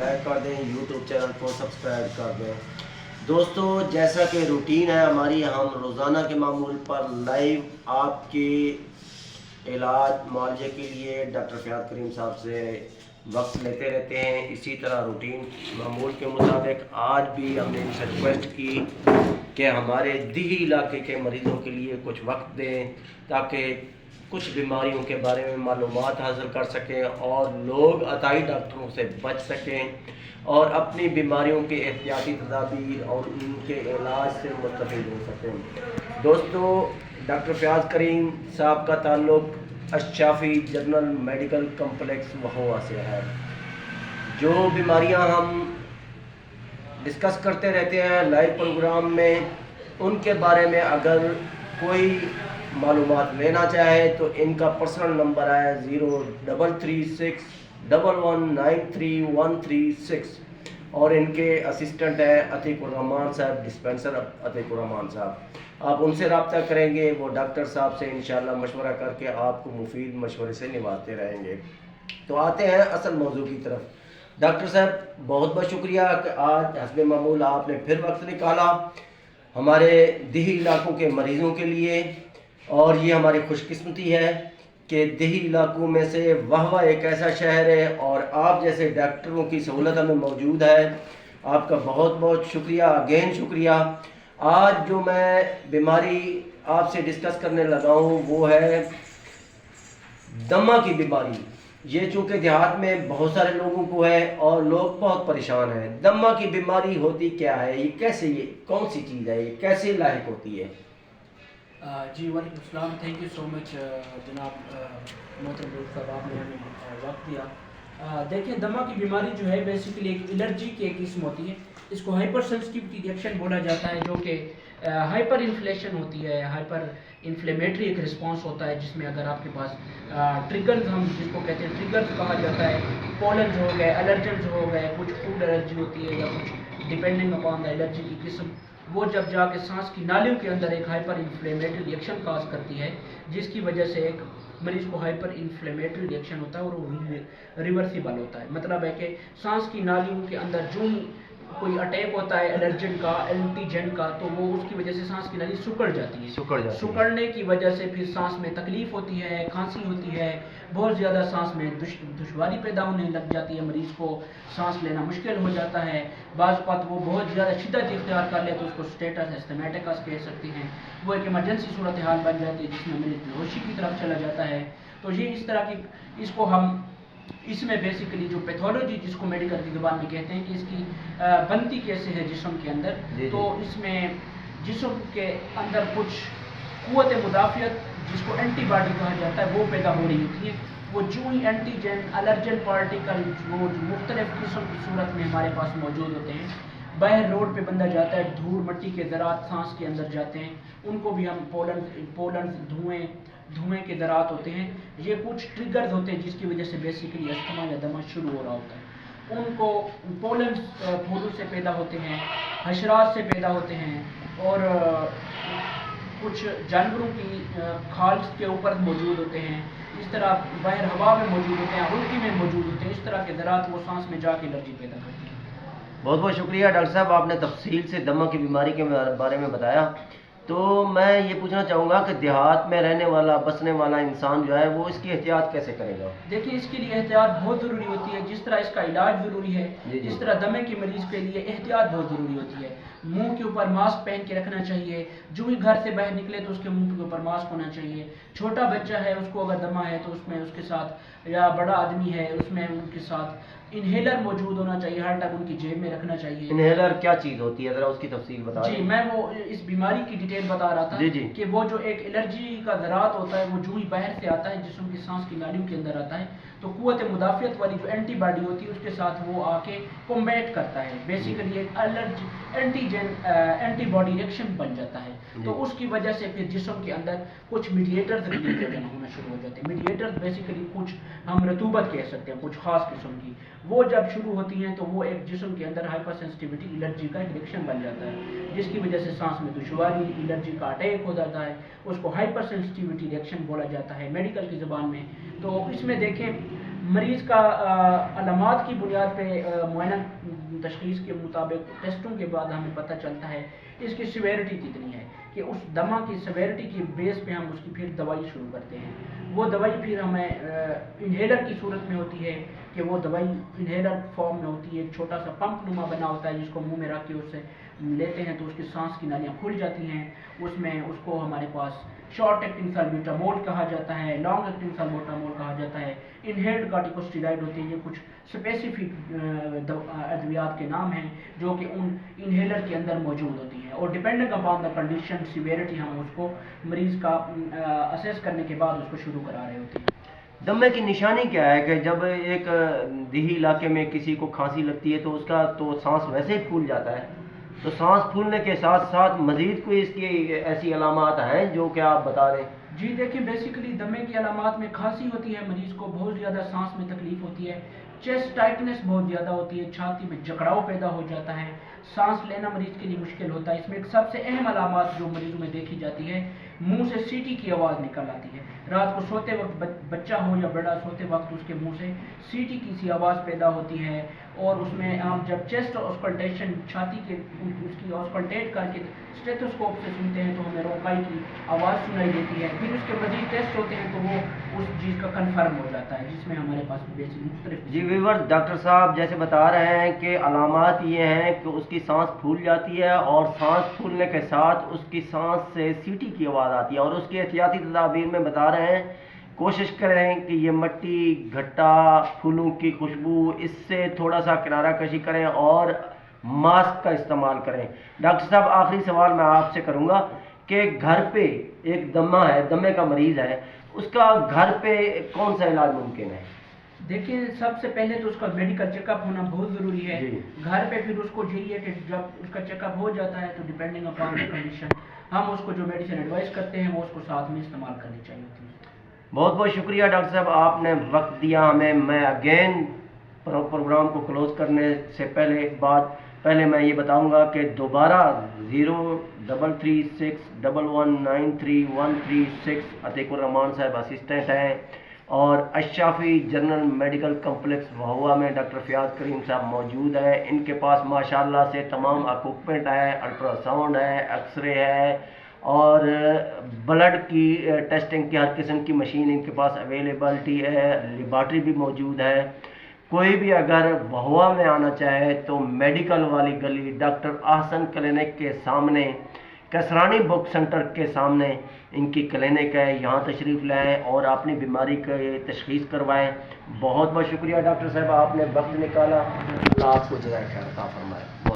Like کر دیں، YouTube channel کو سبسکرائب کر دیں۔ دوستو جیسا کہ روٹین ہے ہماری، ہم روزانہ کے معمول پر لائیو آپ کے علاج معالجے کے لیے ڈاکٹر فیاض کریم صاحب سے وقت لیتے رہتے ہیں۔ اسی طرح روٹین معمول کے مطابق آج بھی ہم نے ان سے ریکویسٹ کی کہ ہمارے دیہی علاقے کے مریضوں کے لیے کچھ وقت دیں تاکہ کچھ بیماریوں کے بارے میں معلومات حاصل کر سکیں اور لوگ عطائی ڈاکٹروں سے بچ سکیں اور اپنی بیماریوں کے احتیاطی تدابیر اور ان کے علاج سے مستفید ہو سکیں۔ دوستو ڈاکٹر فیاض کریم صاحب کا تعلق اشرافی جنرل میڈیکل کمپلیکس مہوا سے ہے۔ جو بیماریاں ہم ڈسکس کرتے رہتے ہیں لائیو پروگرام میں، ان کے بارے میں اگر کوئی معلومات لینا چاہے تو ان کا پرسنل نمبر ہے 033611931336 اور ان کے اسسٹنٹ ہیں عتیق الرحمان صاحب، ڈسپینسر عتیق الرحمان صاحب۔ آپ ان سے رابطہ کریں گے، وہ ڈاکٹر صاحب سے انشاءاللہ مشورہ کر کے آپ کو مفید مشورے سے نوازتے رہیں گے۔ تو آتے ہیں اصل موضوع کی طرف۔ ڈاکٹر صاحب بہت بہت شکریہ کہ آج حسب معمول آپ نے پھر وقت نکالا ہمارے دیہی علاقوں کے مریضوں کے لیے، اور یہ ہماری خوش قسمتی ہے کہ دیہی علاقوں میں سے وہوا ایک ایسا شہر ہے اور آپ جیسے ڈاکٹروں کی سہولت ہمیں موجود ہے۔ آپ کا بہت بہت شکریہ، اگین شکریہ۔ آج جو میں بیماری آپ سے ڈسکس کرنے لگا ہوں وہ ہے دمہ کی بیماری۔ یہ چونکہ دیہات میں بہت سارے لوگوں کو ہے اور لوگ بہت پریشان ہیں۔ دمہ کی بیماری ہوتی کیا ہے؟ یہ کیسے، یہ کون سی چیز ہے؟ یہ کیسے لاحق ہوتی ہے؟ جی وعلیکم السلام، تھینک یو سو مچ جناب محترم صاحب، آپ نے ہمیں وقت دیا۔ دیکھیں دمہ کی بیماری جو ہے بیسیکلی ایک الرجی کی ایک قسم ہوتی ہے۔ اس کو ہائپر سینسٹیوٹی ریئیکشن بولا جاتا ہے، جو کہ ہائپر انفلیشن ہوتی ہے، ہائپر انفلیمیٹری ایک رسپانس ہوتا ہے، جس میں اگر آپ کے پاس ٹریگرز، ہم جس کو کہتے ہیں ٹریگرز کہا جاتا ہے، پولنز ہو گئے، الرجنز ہو گئے، کچھ فوڈ الرجی ہوتی ہے یا کچھ ڈیپینڈنگ اپان دا الرجی کی قسم، وہ جب جا کے سانس کی نالیوں کے اندر ایک ہائپر انفلیمیٹری ریئیکشن کاز کرتی ہے، جس کی وجہ سے ایک مریض کو ہائپر انفلیمیٹری ریئیکشن ہوتا ہے اور وہ ریورسیبل ہوتا ہے۔ مطلب ہے کہ سانس کی نالیوں کے اندر جو ہی کوئی اٹیک ہوتا ہے الرجن کا، اینٹیجن کا، تو وہ اس کی وجہ سے سانس کی نالی سکڑ جاتی ہے۔ سکڑنے کی وجہ سے پھر سانس میں تکلیف ہوتی ہے، کھانسی ہوتی ہے، بہت زیادہ سانس میں دشواری پیدا ہونے لگ جاتی ہے، مریض کو سانس لینا مشکل ہو جاتا ہے۔ بعض اوقات وہ بہت زیادہ شدت اختیار کر لے تو اس کو اسٹیٹس ایسٹمیٹکس کہہ سکتے ہیں، وہ ایک ایمرجنسی صورتحال بن جاتی ہے جس میں مریض بے ہوشی کی طرف چلا جاتا ہے۔ تو یہ اس طرح کی، اس کو ہم اس میں بیسیکلی جو پیتھولوجی جس کو میڈیکل کی زبان میں کہتے ہیں کہ اس کی بنتی کیسے ہے جسم کے اندر، تو اس میں جسم کے اندر کچھ قوت مدافعت جس کو اینٹی باڈی کہا جاتا ہے وہ پیدا ہو رہی ہوتی ہے۔ وہ جو ہی اینٹیجن الرجن پارٹیکل جو مختلف قسم کی صورت میں ہمارے پاس موجود ہوتے ہیں، باہر روڈ پہ بندہ جاتا ہے، دھول مٹی کے ذرات سانس کے اندر جاتے ہیں، ان کو بھی ہم پولنز دھوئیں کے ذرات ہوتے ہیں، یہ کچھ ٹریگرز ہوتے ہیں جس کی وجہ سے بیسیکلی استھما یا دمہ شروع ہو رہا ہوتا ہے۔ ان کو پولنز پھولوں سے پیدا ہوتے ہیں، حشرات سے پیدا ہوتے ہیں، اور کچھ جانوروں کی کھال کے اوپر موجود ہوتے ہیں، اس طرح باہر ہوا میں موجود ہوتے ہیں، الٹی میں موجود ہوتے ہیں، اس طرح کے ذرات وہ سانس میں جا کے الرجی پیدا کرتے ہیں۔ بہت بہت شکریہ ڈاکٹر صاحب، آپ نے تفصیل سے دمہ کی بیماری کے بارے میں بتایا۔ تو میں یہ پوچھنا چاہوں گا کہ دیہات میں رہنے والا، بسنے والا انسان جو ہے وہ اس کی احتیاط کیسے کرے گا؟ دیکھیے اس کے لیے احتیاط بہت ضروری ہوتی ہے، جس طرح اس کا علاج ضروری ہے، اس طرح دمے کے مریض کے لیے احتیاط بہت ضروری ہوتی ہے۔ منہ کے اوپر ماسک پہن کے رکھنا چاہیے، جو ہی گھر سے باہر نکلے تو اس کے منہ کے اوپر ماسک ہونا چاہیے۔ چھوٹا بچہ ہے اس کو اگر دمہ ہے تو اس میں اس کے ساتھ، یا بڑا آدمی ہے اس میں ان کے ساتھ انہیلر موجود ہونا چاہیے، ہر ٹائم ان کی جیب میں رکھنا چاہیے۔ انہیلر کیا چیز ہوتی ہے، ذرا اس کی تفصیل بتا دیں۔ جی میں وہ اس بیماری کی ڈیٹیل بتا رہا تھا کہ وہ جو ایک الرجی کا ذرات ہوتا ہے وہ جو ہی باہر سے آتا ہے جسم کی سانس کی نالیوں کے اندر آتا ہے، تو قوت مدافعت والی جو اینٹی باڈی ہوتی ہے اس کے ساتھ وہ آ کے کمبیٹ کرتا ہے، بیسیکلی ایک الرجی اینٹی باڈی ریئیکشن بن جاتا ہے۔ تو اس کی وجہ سے پھر جسم کے اندر کچھ میڈیٹرز ریلیز ہونا شروع ہو جاتے ہیں۔ میڈیٹرز بیسیکلی کچھ ہم رطوبت کہہ سکتے ہیں، کچھ خاص قسم کی، وہ جب شروع ہوتی ہیں تو وہ ایک جسم کے اندر ہائپر سینسٹیوٹی الرجی کا ایک ریئیکشن بن جاتا ہے، جس کی وجہ سے سانس میں دشواری، الرجی کا اٹیک ہو جاتا ہے، اس کو ہائپر سینسٹیوٹی ریئیکشن بولا جاتا ہے میڈیکل کی زبان میں۔ تو اس میں دیکھیں مریض کا علامات کی بنیاد پہ معائنہ تشخیص کے مطابق ٹیسٹوں کے بعد ہمیں پتہ چلتا ہے اس کی سیویرٹی کتنی ہے، کہ اس دمہ کی سیویرٹی کی بیس پہ ہم اس کی پھر دوائی شروع کرتے ہیں. وہ دوائی پھر ہمیں انہیلر کی صورت میں ہوتی ہے، کہ وہ دوائی انہیلر فارم میں ہوتی ہے، ایک چھوٹا سا پمپ نما بنا ہوتا ہے جس کو منہ میں رکھ کے اس سے لیتے ہیں تو اس کی سانس کی نالیاں کھل جاتی ہیں. اس میں اس کو ہمارے پاس شارٹ ایکٹنگ سالبیوٹامول کہا جاتا ہے، لانگ ایکٹنگ سالبیوٹامول کہا جاتا ہے، انہیلڈ کارٹیکوسٹیرائڈ ہوتے ہیں. یہ کچھ اسپیسیفک ادویات کے نام ہیں جو کہ ان انہیلر کے اندر موجود ہوتی ہیں، اور depending upon the condition severity ہم اس کو مریض کا اسیس کرنے کے بعد اس کو شروع کرا رہے ہوتے ہیں. دمے کی نشانی کیا ہے کہ جب ایک دیہی علاقے میں کسی کو کھانسی لگتی ہے تو اس کا تو سانس ویسے ہی پھول جاتا ہے، تو سانس پھولنے کے ساتھ ساتھ مزید کوئی اس کی ایسی علامات ہیں جو کہ آپ بتا رہے ہیں؟ جی دیکھیں، بیسیکلی دمے کی علامات میں کھانسی ہوتی ہے، مریض کو بہت زیادہ سانس میں تکلیف ہوتی ہے، چیسٹ ٹائٹنس بہت زیادہ ہوتی ہے، چھاتی میں جکڑاؤ پیدا ہو جاتا ہے، سانس لینا مریض کے لیے مشکل ہوتا ہے. اس میں ایک سب سے اہم علامات جو مریضوں میں دیکھی جاتی ہے، منہ سے سیٹی کی آواز نکل آتی ہے. رات کو سوتے وقت بچہ ہو یا بڑا، سوتے وقت اس کے منہ سے سیٹی کی سی آواز پیدا ہوتی ہے. اور اس میں ہم جب چیسٹ آسکلٹیشن چھاتی کے اس کی آسکلٹیٹ کر کے اسٹیتھوسکوپ سے سنتے ہیں تو ہمیں روکائی کی آواز سنائی دیتی ہے. پھر اس کے مزید ٹیسٹ ہوتے ہیں تو وہ اس چیز کا کنفرم ہو جاتا ہے، جس میں ہمارے پاس بیسک مختلف. جی ویور، ڈاکٹر صاحب جیسے بتا رہے ہیں کہ علامات یہ ہیں کہ اس کی سانس پھول جاتی ہے، اور سانس پھولنے کے ساتھ اس کی سانس سے سیٹی کی آواز آتی ہے، اور اس کی احتیاطی تدابیر میں بتا رہے ہیں کوشش کریں کہ یہ مٹی، گھٹا، پھولوں کی خوشبو، اس سے تھوڑا سا کنارہ کشی کریں اور ماسک کا استعمال کریں. ڈاکٹر صاحب آخری سوال میں آپ سے کروں گا کہ گھر پہ ایک دمہ ہے، دمے کا مریض ہے، اس کا گھر پہ کون سا علاج ممکن ہے؟ دیکھیے، سب سے پہلے تو اس کا میڈیکل چیک اپ ہونا بہت ضروری ہے. جی. گھر پہ پھر اس کو یہی ہے کہ جب اس کا چیک اپ ہو جاتا ہے تو ڈیپینڈنگ اپان دا کنڈیشن ہم اس کو جو میڈیسن ایڈوائز کرتے ہیں وہ اس کو ساتھ میں استعمال کرنی چاہیے ہوتی ہے. بہت بہت شکریہ ڈاکٹر صاحب، آپ نے وقت دیا ہمیں. میں اگین پروگرام کو کلوز کرنے سے پہلے میں یہ بتاؤں گا کہ دوبارہ 0336119313 عتیق الرحمان صاحب اسسٹنٹ ہیں، اور اشرافی جنرل میڈیکل کمپلیکس وہوا میں ڈاکٹر فیاض کریم صاحب موجود ہیں. ان کے پاس ماشاءاللہ سے تمام اکوپمنٹ ہے، الٹرا ساؤنڈ ہے، ایکس رے ہے، اور بلڈ کی ٹیسٹنگ کی ہر قسم کی مشین ان کے پاس اویلیبلٹی ہے، لیبارٹری بھی موجود ہے. کوئی بھی اگر وہوا میں آنا چاہے تو میڈیکل والی گلی ڈاکٹر احسن کلینک کے سامنے، کسرانی بک سینٹر کے سامنے ان کی کلینک ہے. یہاں تشریف لائیں اور اپنی بیماری کا تشخیص کروائیں. بہت بہت شکریہ ڈاکٹر صاحب، آپ نے وقت نکالا. اللہ آپ کو جزائے خیر عطا فرمائے.